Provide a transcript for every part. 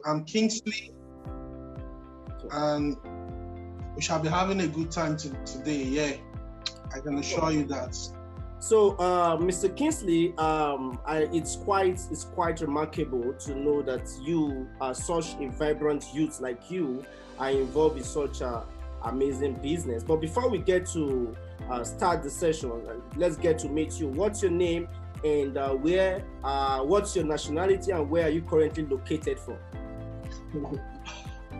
I'm Kingsley, and we shall be having a good time today. Yeah, I can assure you that. So, Mr. Kingsley, it's quite remarkable to know that you are such a vibrant youth like you are involved in such a amazing business. But before we get to start the session, let's get to meet you. What's your name and what's your nationality and where are you currently located from?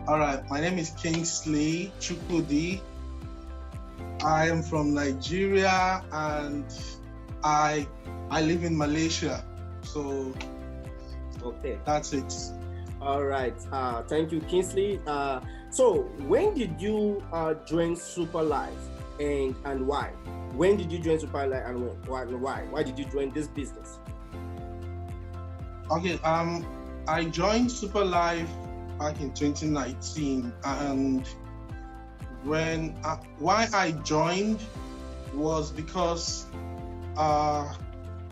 All right, my name is Kingsley Chukwudi. I am from Nigeria and I live in Malaysia. So okay, that's it. All right. Thank you, Kingsley. So when did you join Superlife and why? When did you join Superlife and why? Why did you join this business? Okay. I joined Superlife back in 2019, and why I joined was because I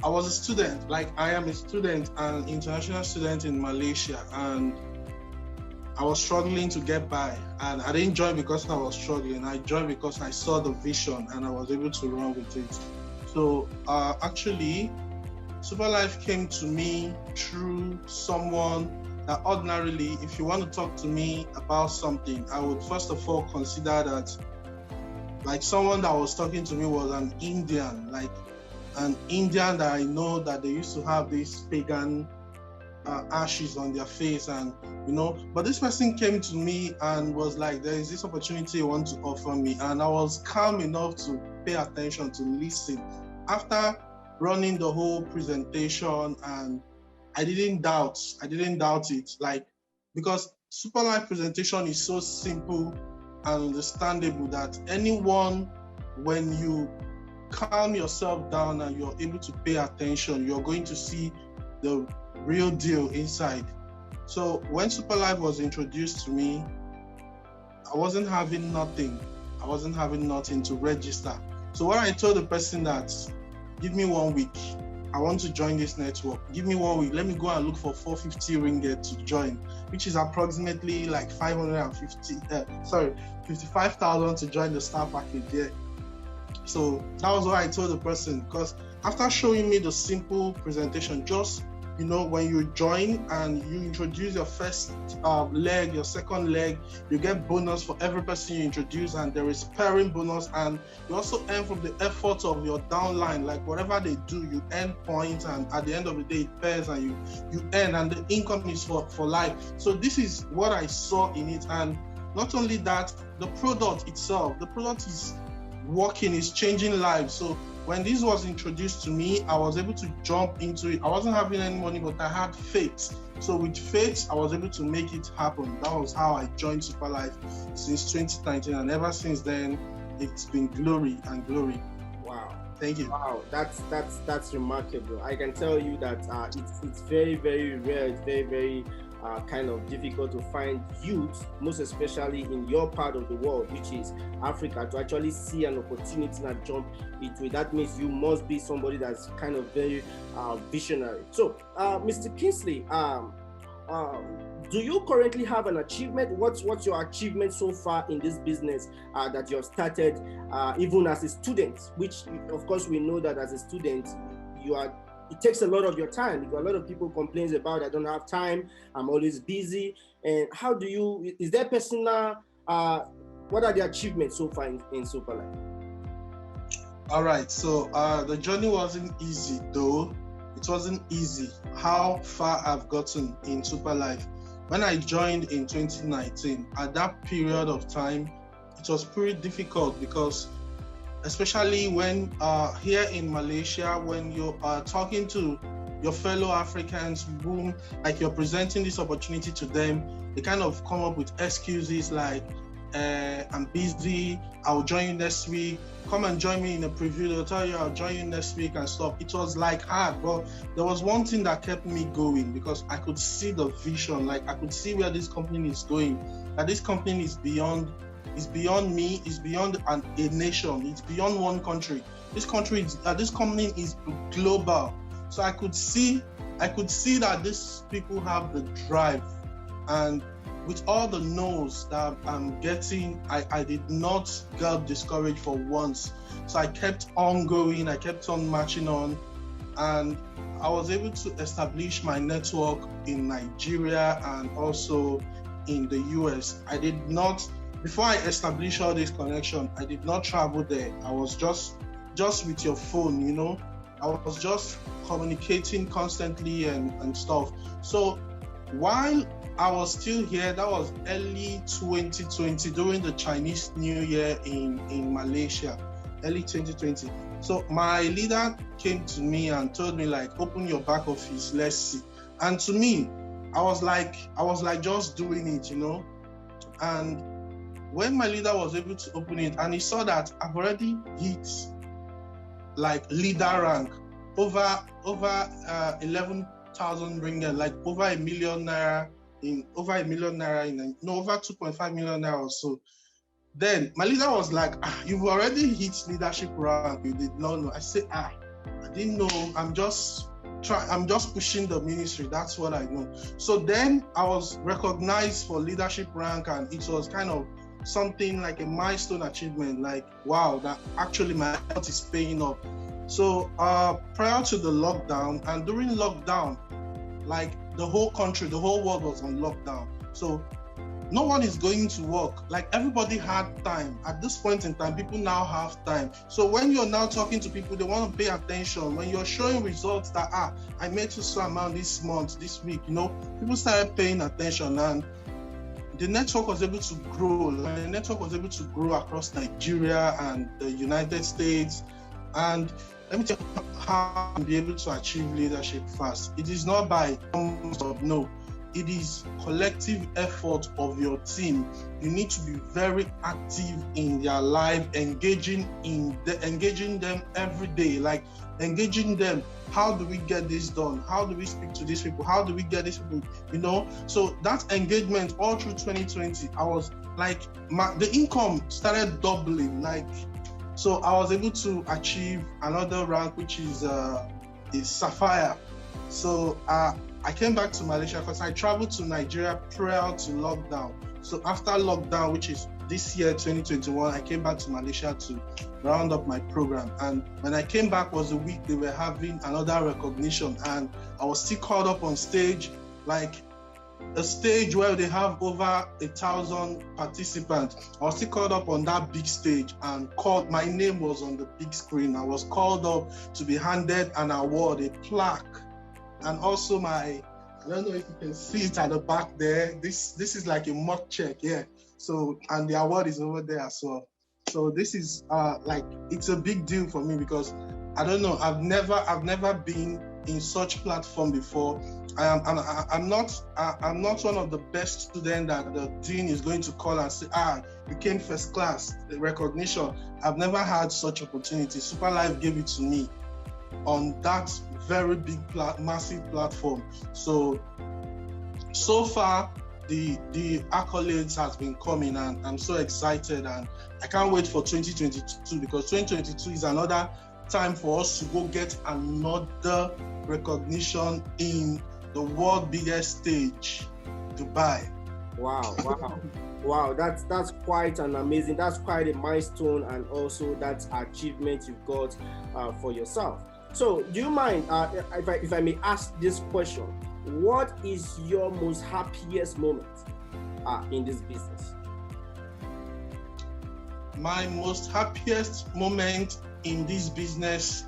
was a student. Like, I am a student, an international student in Malaysia, and I was struggling to get by. And I didn't join because I was struggling. I joined because I saw the vision and I was able to run with it. So actually, Superlife came to me through someone that ordinarily, if you want to talk to me about something, I would first of all consider that, like, someone that was talking to me was an Indian, like an Indian that I know that they used to have these pagan ashes on their face, and but this person came to me and was like, there is this opportunity you want to offer me, and I was calm enough to pay attention, to listen. After running the whole presentation, and I didn't doubt it, like, because Superlife presentation is so simple and understandable that anyone, when you calm yourself down and you're able to pay attention, you're going to see the real deal inside. So when Superlife was introduced to me, I wasn't having nothing to register. So what I told the person that, give me 1 week. I want to join this network. Give me 1 week. Let me go and look for 450 ringgit to join, which is approximately like 55,000 to join the star package. Yeah. So that was what I told the person, because after showing me the simple presentation, just when you join and you introduce your first leg, your second leg, you get bonus for every person you introduce, and there is pairing bonus, and you also earn from the effort of your downline. Like, whatever they do, you earn points, and at the end of the day it pairs and you earn, and the income is for life. So this is what I saw in it. And not only that, the product itself, the product is working, is changing lives. So when this was introduced to me, I was able to jump into it. I wasn't having any money, but I had faith. So with faith, I was able to make it happen. That was how I joined Superlife since 2019. And ever since then, it's been glory and glory. Wow. Thank you. Wow, that's remarkable. I can tell you that it's very, very rare. It's very, very kind of difficult to find youth, most especially in your part of the world, which is Africa, to actually see an opportunity and jump into it. That means you must be somebody that's kind of very visionary. So, Mr. Kingsley, do you currently have an achievement? What's your achievement so far in this business that you have started, even as a student? Which, of course, we know that as a student, it takes a lot of your time, because a lot of people complain about, I don't have time, I'm always busy. And is there personal, what are the achievements so far in Superlife? All right, so the journey wasn't easy though. It wasn't easy how far I've gotten in Superlife. When I joined in 2019, at that period of time, it was pretty difficult, because especially when here in Malaysia, when you are talking to your fellow Africans, boom, like you're presenting this opportunity to them, they kind of come up with excuses like, I'm busy, I'll join you next week, come and join me in a preview, they'll tell you I'll join you next week and stuff. It was like hard, but there was one thing that kept me going, because I could see the vision, like I could see where this company is going, that this company is beyond me, it's beyond a nation, it's beyond one country. This company is global. So I could see that these people have the drive And with all the no's that I'm getting, I did not get discouraged for once. So I kept on going, I kept on marching on, and I was able to establish my network in Nigeria and also in the US. I did not, before I established all this connection, I did not travel there. I was just with your phone, you know. I was just communicating constantly and stuff. So while I was still here, that was early 2020, during the Chinese New Year in Malaysia, early 2020. So my leader came to me and told me, like, open your back office, let's see. And to me, I was like just doing it, you know. And when my leader was able to open it and he saw that I've already hit like leader rank, over 11,000 ringgit, like over $1 million in over 2.5 million naira or so. Then my leader was like, you've already hit leadership rank, you did not know. I said, I didn't know. I'm just pushing the ministry. That's what I know. So then I was recognized for leadership rank, and it was kind of something like a milestone achievement, like, wow, that actually my effort is paying off. So prior to the lockdown and during lockdown, like the whole country, the whole world was on lockdown. So no one is going to work. Like, everybody had time. At this point in time, people now have time. So when you're now talking to people, they want to pay attention. When you're showing results that, I made so amount this month, this week, you know, people started paying attention, and the network was able to grow. The network was able to grow across Nigeria and the United States. And let me tell you how to be able to achieve leadership fast. It is not by no. It is collective effort of your team. You need to be very active in their life, engaging them every day, like engaging them. How do we get this done? How do we speak to these people? How do we get these people? You know, so that engagement all through 2020, I was like, the income started doubling. Like, so I was able to achieve another rank, which is Sapphire. So I came back to Malaysia because I traveled to Nigeria prior to lockdown. So after lockdown, which is this year, 2021, I came back to Malaysia to round up my program. And when I came back was the week they were having another recognition, and I was still called up on stage, like a stage where they have over 1,000 participants. I was still called up on that big stage, and my name was on the big screen. I was called up to be handed an award, a plaque. And also I don't know if you can see it at the back there. This is like a mock check, yeah. So, and the award is over there as well. So this is like, it's a big deal for me because I don't know, I've never been in such platform before. I'm not one of the best students that the dean is going to call and say, you came first class, the recognition. I've never had such opportunity. Superlife gave it to me on that very big, massive platform. So far, the accolades has been coming, and I'm so excited, and I can't wait for 2022, because 2022 is another time for us to go get another recognition in the world biggest stage, Dubai. Wow, that's quite an amazing, that's quite a milestone, and also that achievement you've got for yourself. So do you mind if I may ask this question? What is your most happiest moment in this business? My most happiest moment in this business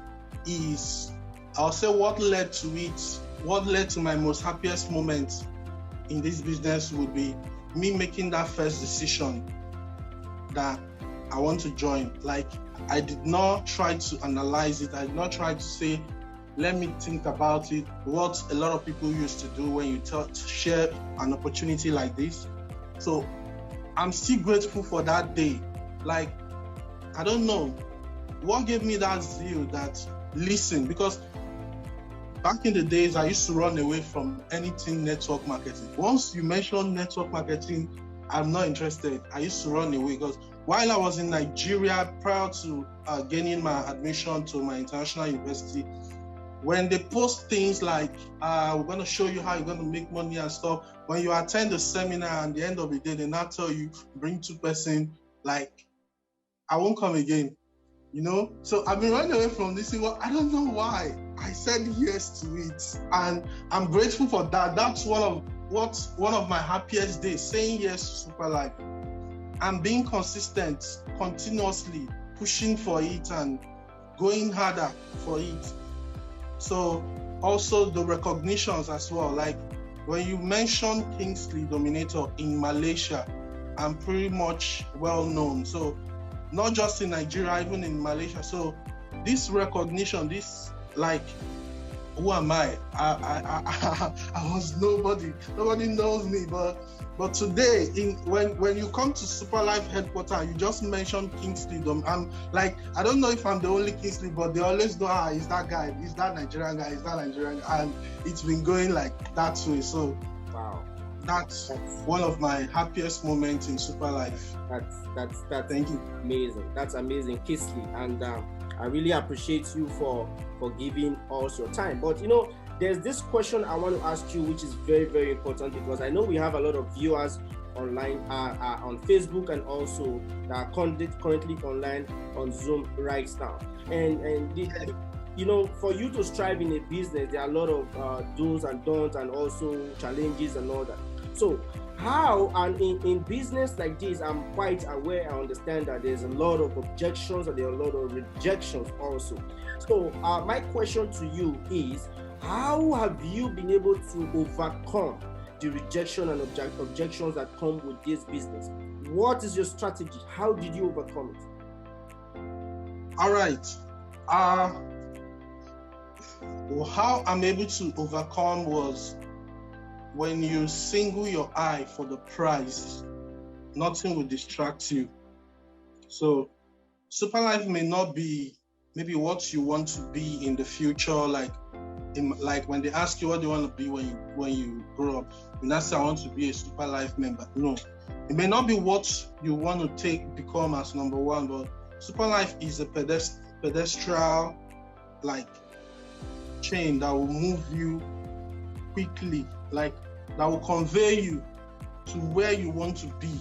is, I'll say what led to my most happiest moment in this business would be me making that first decision that I want to join. Like, I did not try to analyze it. I did not try to say, let me think about it. What a lot of people used to do when you share an opportunity like this. So I'm still grateful for that day. Like, I don't know what gave me that zeal, that listen, because back in the days, I used to run away from anything network marketing. Once you mention network marketing, I'm not interested. I used to run away because while I was in Nigeria prior to gaining my admission to my international university, when they post things like, we're going to show you how you're going to make money and stuff, when you attend the seminar and the end of the day, they now tell you, bring 2 person, like, I won't come again, you know? So I've been running away from this thing. Well, I don't know why. I said yes to it. And I'm grateful for that. That's one of my happiest days, saying yes to Superlife and being consistent, continuously pushing for it and going harder for it. So also the recognitions as well, like when you mention Kingsley Dominator in Malaysia, I'm pretty much well known. So not just in Nigeria, even in Malaysia. So this recognition, this, like, who am I? I was nobody. Nobody knows me. But today, when you come to Superlife headquarters, you just mention Kingsley. I'm like, I don't know if I'm the only Kingsley, but they always know, is that guy, is that Nigerian guy, is that Nigerian guy, and it's been going like that way. So wow, that's one of my happiest moments in Superlife. That's thank you. Amazing. That's amazing, Kingsley, and I really appreciate you for giving us your time. But you know, there's this question I want to ask you, which is very, very important, because I know we have a lot of viewers online on Facebook, and also are currently online on Zoom right now. And you know, for you to strive in a business, there are a lot of do's and don'ts, and also challenges and all that. So how, and in business like this, I'm quite aware, I understand that there's a lot of objections and there are a lot of rejections also. So my question to you is, how have you been able to overcome the rejection and objections that come with this business? What is your strategy? How did you overcome it? All right. How I'm able to overcome was, when you single your eye for the prize, nothing will distract you. So Superlife may not be maybe what you want to be in the future, like when they ask you what do you want to be when you grow up, you not say I want to be a Superlife member. No, it may not be what you want to become as number one, but Superlife is a pedestrian like chain that will move you quickly, like that will convey you to where you want to be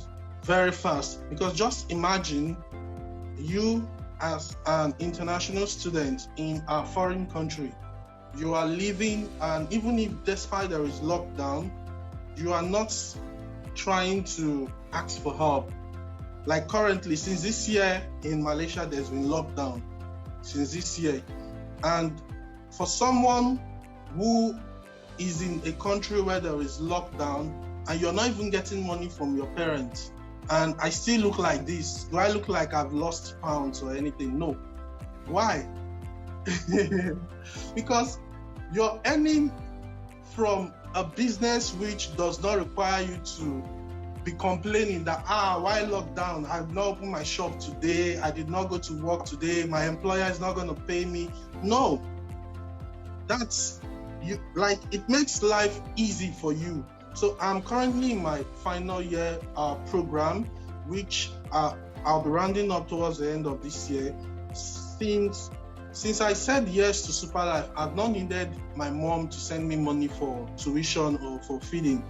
very fast. Because just imagine you as an international student in a foreign country, you are living, and even if despite there is lockdown, you are not trying to ask for help. Like currently, since this year in Malaysia, there's been lockdown since this year. And for someone who is in a country where there is lockdown and you're not even getting money from your parents, and I still look like this, do I look like I've lost pounds or anything? No. Why? Because you're earning from a business which does not require you to be complaining that, why lockdown? I've not opened my shop today, I did not go to work today, my employer is not going to pay me. No. That's you, like, it makes life easy for you. So I'm currently in my final year program, which I'll be rounding up towards the end of this year. Since I said yes to Superlife, I've not needed my mom to send me money for tuition or for feeding.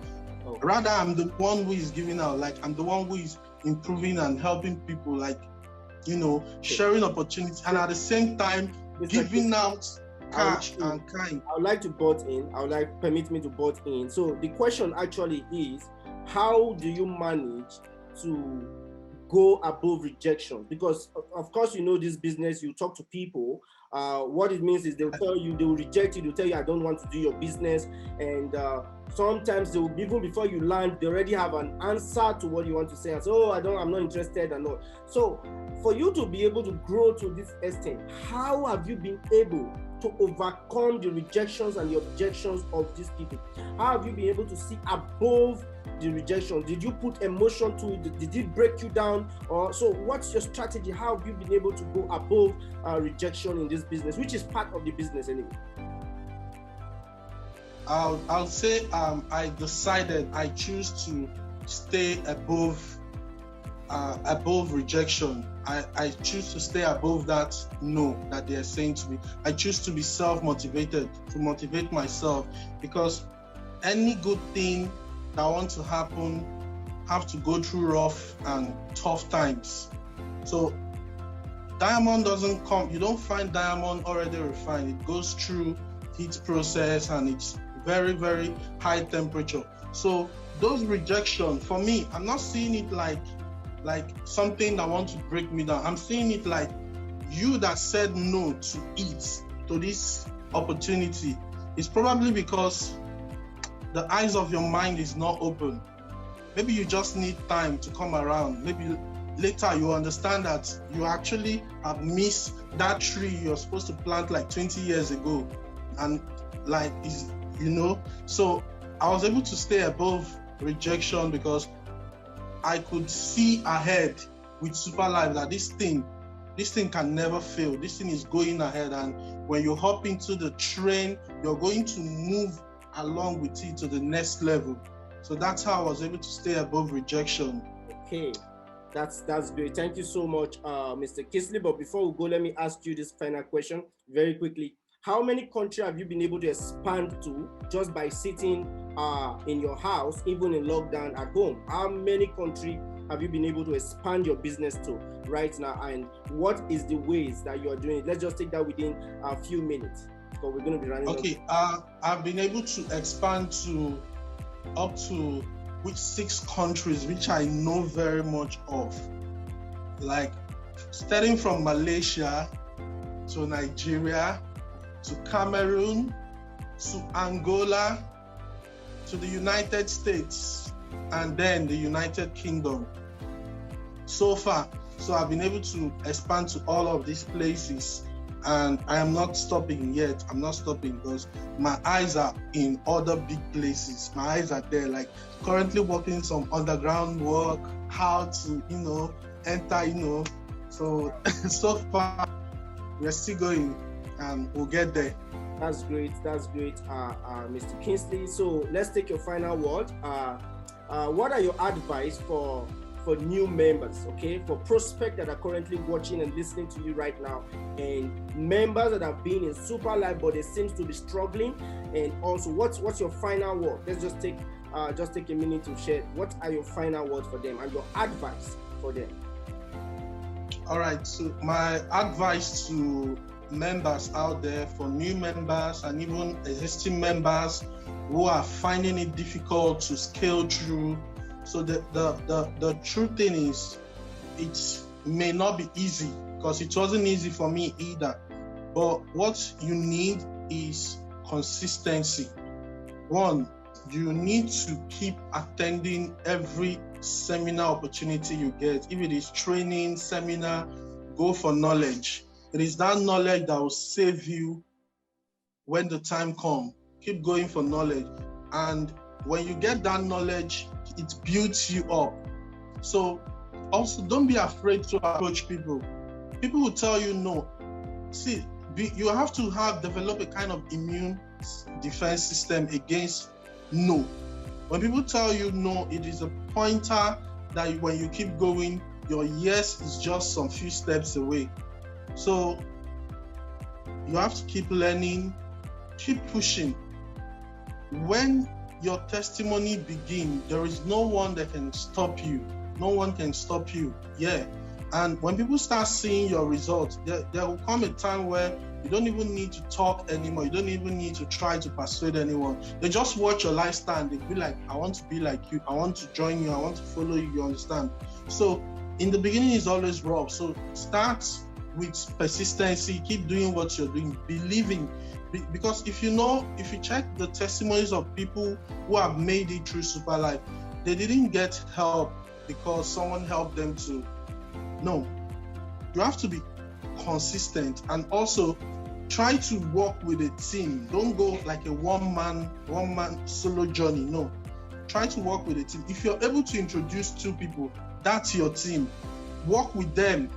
Oh. Rather, I'm the one who is giving out. Like, I'm the one who is improving and helping people, like, you know, sharing opportunities, and at the same time giving out cash and kind. I would like to butt in. I would like permit me to butt in. So the question actually is, how do you manage to go above rejection? Because of course, you know, this business, you talk to people, what it means is they'll tell you, they will reject you, they'll tell you, I don't want to do your business. And sometimes they will, even before you land, they already have an answer to what you want to say. And so, I'm not interested and all. So for you to be able to grow to this extent, how have you been able to overcome the rejections and the objections of these people? How have you been able to see above the rejection? Did you put emotion to it? Did it break you down? Or so what's your strategy? How have you been able to go above rejection in this business, which is part of the business anyway? I'll say I choose to stay above above rejection. I choose to stay above that no that they are saying to me. I choose to be self-motivated, to motivate myself, because any good thing that wants to happen have to go through rough and tough times. So diamond doesn't come, you don't find diamond already refined. It goes through heat process and it's very, very high temperature. So those rejection, for me, I'm not seeing it like something that wants to break me down. I'm seeing it like you that said no to it, to this opportunity. It's probably because the eyes of your mind is not open. Maybe you just need time to come around. Maybe later you understand that you actually have missed that tree you're supposed to plant like 20 years ago. And like, so I was able to stay above rejection because I could see ahead with Superlife that this thing can never fail. This thing is going ahead, and when you hop into the train, you're going to move along with it to the next level. So that's how I was able to stay above rejection. Okay, that's great. Thank you so much, Mr. Kingsley. But before we go, let me ask you this final question very quickly. How many countries have you been able to expand to just by sitting in your house, even in lockdown at home? How many countries have you been able to expand your business to right now? And what is the ways that you are doing it? Let's just take that within a few minutes, because we're going to be running. Okay, I've been able to expand to up to 6 countries, which I know very much of. Like starting from Malaysia to Nigeria, to Cameroon, to Angola, to the United States, and then the United Kingdom. So far, so I've been able to expand to all of these places, and I am not stopping yet. I'm not stopping because my eyes are in other big places. My eyes are there, like currently working some underground work, how to, enter, so so far we're still going. And we'll get there. That's great. Mr. Kingsley. So let's take your final word. What are your advice for new members, okay? For prospects that are currently watching and listening to you right now, and members that have been in Superlife but they seem to be struggling. And also, what's your final word? Let's just take a minute to share. What are your final words for them and your advice for them? All right. So my advice to members out there, for new members and even existing members who are finding it difficult to scale through. So the true thing is, it may not be easy, because it wasn't easy for me either. But what you need is consistency. One, you need to keep attending every seminar opportunity you get. If it is training, seminar, go for knowledge. It is that knowledge that will save you when the time comes. Keep going for knowledge. And when you get that knowledge, it builds you up. So also, don't be afraid to approach people. People will tell you no. See, you have to develop a kind of immune defense system against no. When people tell you no, it is a pointer that when you keep going, your yes is just some few steps away. So you have to keep learning, keep pushing. When your testimony begins, there is no one that can stop you. No one can stop you. Yeah. And when people start seeing your results, there will come a time where you don't even need to talk anymore. You don't even need to try to persuade anyone. They just watch your lifestyle and they be like, I want to be like you. I want to join you. I want to follow you. You understand? So in the beginning, it's always rough. So start with persistency, keep doing what you're doing, believing. Because if you check the testimonies of people who have made it through Superlife, they didn't get help because someone helped them to. No, you have to be consistent, and also try to work with a team. Don't go like a one-man solo journey. No, try to work with a team. If you're able to introduce 2 people, that's your team. Work with them.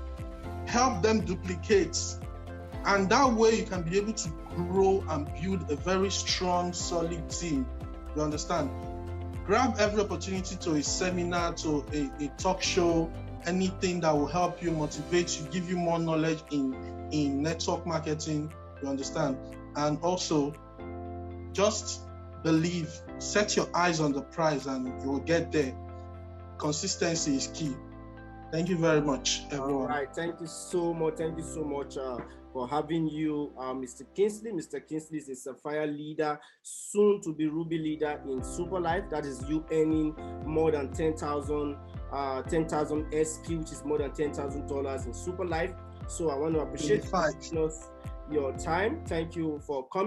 Help them duplicate, and that way you can be able to grow and build a very strong, solid team. You understand? Grab every opportunity to a seminar, to a talk show, anything that will help you, motivate you, give you more knowledge in network marketing, you understand? And also, just believe, set your eyes on the prize and you will get there. Consistency is key. Thank you very much, everyone. All right, thank you so much. Thank you so much for having you, Mr. Kingsley. Mr. Kingsley is a Sapphire leader, soon to be Ruby leader in Superlife. That is you earning more than 10,000 SP, which is more than $10,000 in Superlife. So I want to appreciate your time. Thank you for coming.